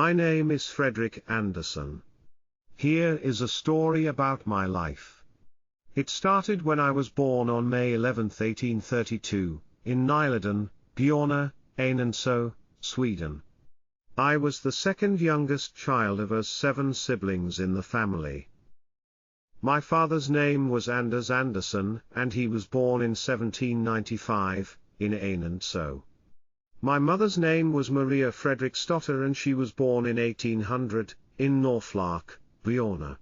My name is Fredrik Andersson. Here is a story about my life. It started when I was born on May 11, 1832, in Nyleden, Björna, Einensö, Sweden. I was the second youngest child of us 7 siblings in the family. My father's name was Anders Andersson, and he was born in 1795, in Einensö. My mother's name was Maria Fredriksdotter, and she was born in 1800, in Norrflark, Björna.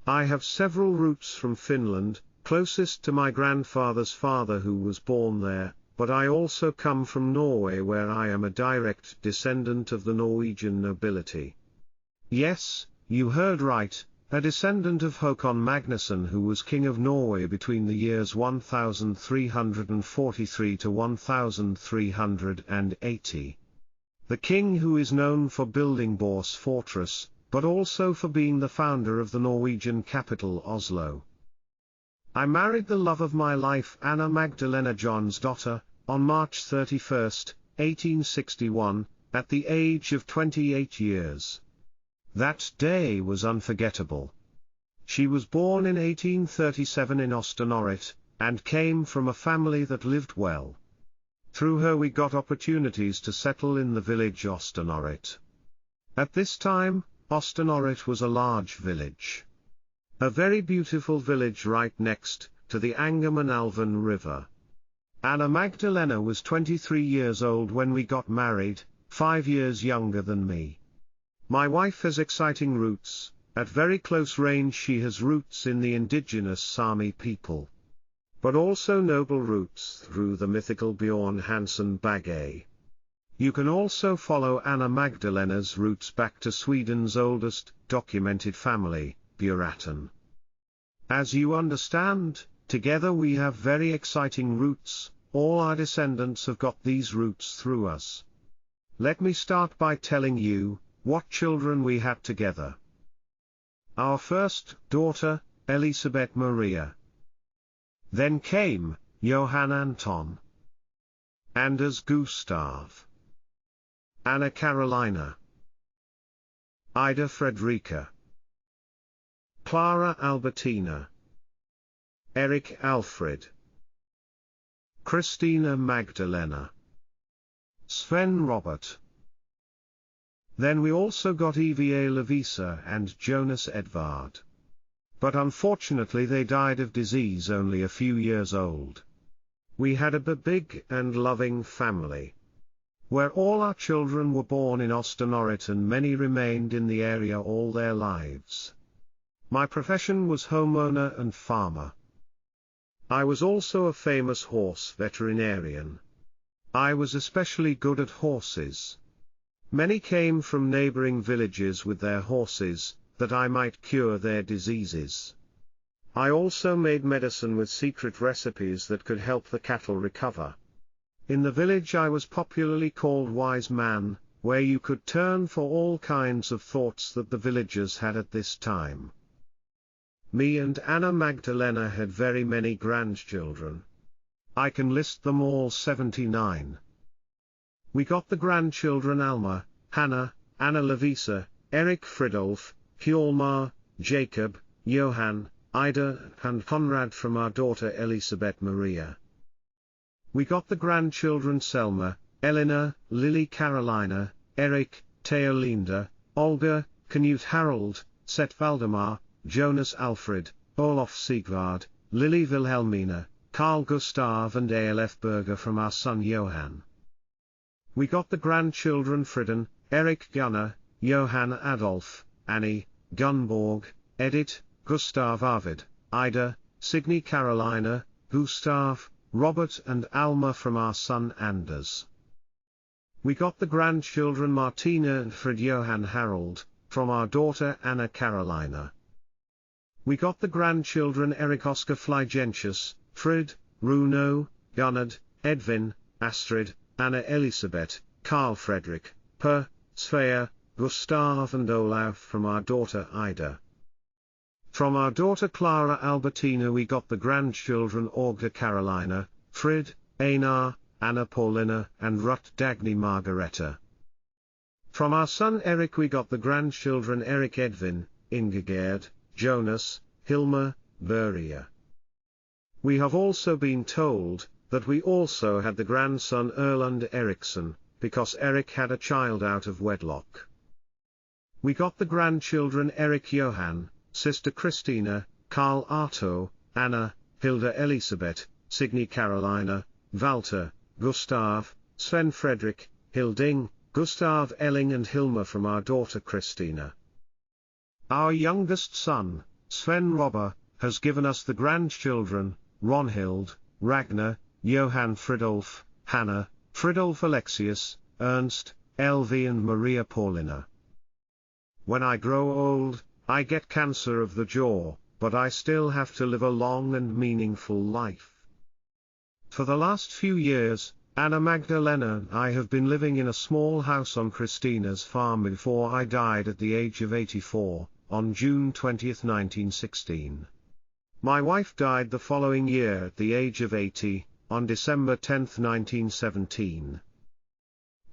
I have several roots from Finland, closest to my grandfather's father who was born there, but I also come from Norway, where I am a direct descendant of the Norwegian nobility. Yes, you heard right, a descendant of Håkon Magnusson, who was King of Norway between the years 1343 to 1380. The king who is known for building Bors fortress, but also for being the founder of the Norwegian capital Oslo. I married the love of my life, Anna Magdalena Jonsdotter, on March 31, 1861, at the age of 28 years. That day was unforgettable. She was born in 1837 in Östernorret, and came from a family that lived well. Through her we got opportunities to settle in the village Östernorret. At this time, Östernorret was a large village. A very beautiful village right next to the Angermanälven River. Anna Magdalena was 23 years old when we got married, 5 years younger than me. My wife has exciting roots. At very close range she has roots in the indigenous Sami people. But also noble roots through the mythical Björn Hansen Bagge. You can also follow Anna Magdalena's roots back to Sweden's oldest documented family, Buraten. As you understand, together we have very exciting roots. All our descendants have got these roots through us. Let me start by telling you what children we had together. Our first daughter, Elisabeth Maria. Then came Johan Anton, Anders Gustav, Anna Carolina, Ida Fredrika, Clara Albertina, Erik Alfred, Christina Magdalena, Sven Robert. Then we also got Eva Lovisa and Jonas Edvard. But unfortunately they died of disease only a few years old. We had a big and loving family, where all our children were born in Östernorret and many remained in the area all their lives. My profession was homeowner and farmer. I was also a famous horse veterinarian. I was especially good at horses. Many came from neighboring villages with their horses, that I might cure their diseases. I also made medicine with secret recipes that could help the cattle recover. In the village I was popularly called Wise Man, where you could turn for all kinds of thoughts that the villagers had at this time. Me and Anna Magdalena had very many grandchildren. I can list them all 79. We got the grandchildren Alma, Hannah, Anna Lovisa, Erik Fridolf, Hjalmar, Jacob, Johan, Ida and Conrad from our daughter Elisabeth Maria. We got the grandchildren Selma, Elena, Lily Carolina, Erik, Teolinda, Olga, Knut Harold, Set Valdemar, Jonas Alfred, Olof Sigvard, Lily Wilhelmina, Carl Gustav and Alf Berger from our son Johan. We got the grandchildren Fridden, Erik Gunnar, Johan Adolf, Annie, Gunborg, Edith, Gustav Arvid, Ida, Signy Carolina, Gustav, Robert and Alma from our son Anders. We got the grandchildren Martina and Fred Johan Harold, from our daughter Anna Carolina. We got the grandchildren Erik Oskar Flygentius, Frid, Runo, Gunnard, Edvin, Astrid, Anna Elisabeth, Carl Fredrik, Per, Svea, Gustav and Olaf from our daughter Ida. From our daughter Clara Albertina we got the grandchildren Olga Carolina, Frid, Einar, Anna Paulina and Rut Dagny Margareta. From our son Eric we got the grandchildren Eric Edvin, Ingegerd, Jonas, Hilma, Beria. We have also been told that we also had the grandson Erlund Eriksson, because Eric had a child out of wedlock. We got the grandchildren Eric Johan, sister Christina, Carl Arto, Anna, Hilda Elisabeth, Signe Carolina, Walter, Gustav, Sven Fredrik, Hilding, Gustav Elling and Hilma from our daughter Christina. Our youngest son, Sven Robber, has given us the grandchildren, Ronhild, Ragnar, Johann Fridolf, Hannah, Fridolf Alexius, Ernst, Elvi and Maria Paulina. When I grow old, I get cancer of the jaw, but I still have to live a long and meaningful life. For the last few years, Anna Magdalena and I have been living in a small house on Christina's farm before I died at the age of 84, on June 20, 1916. My wife died the following year at the age of 80, on December 10, 1917.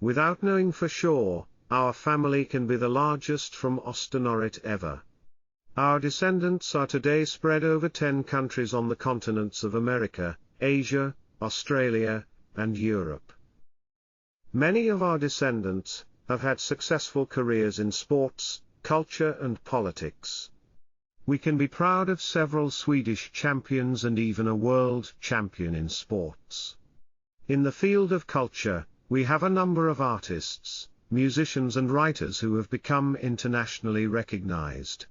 Without knowing for sure, our family can be the largest from Osternoret ever. Our descendants are today spread over 10 countries on the continents of America, Asia, Australia, and Europe. Many of our descendants have had successful careers in sports, culture and politics. We can be proud of several Swedish champions and even a world champion in sports. In the field of culture, we have a number of artists, musicians and writers who have become internationally recognized.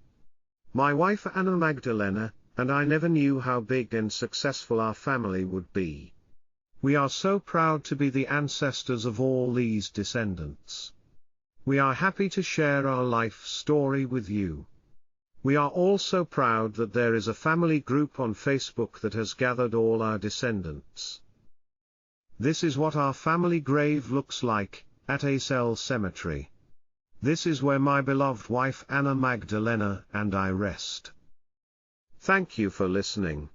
My wife Anna Magdalena and I never knew how big and successful our family would be. We are so proud to be the ancestors of all these descendants. We are happy to share our life story with you. We are also proud that there is a family group on Facebook that has gathered all our descendants. This is what our family grave looks like, at Acel Cemetery. This is where my beloved wife Anna Magdalena and I rest. Thank you for listening.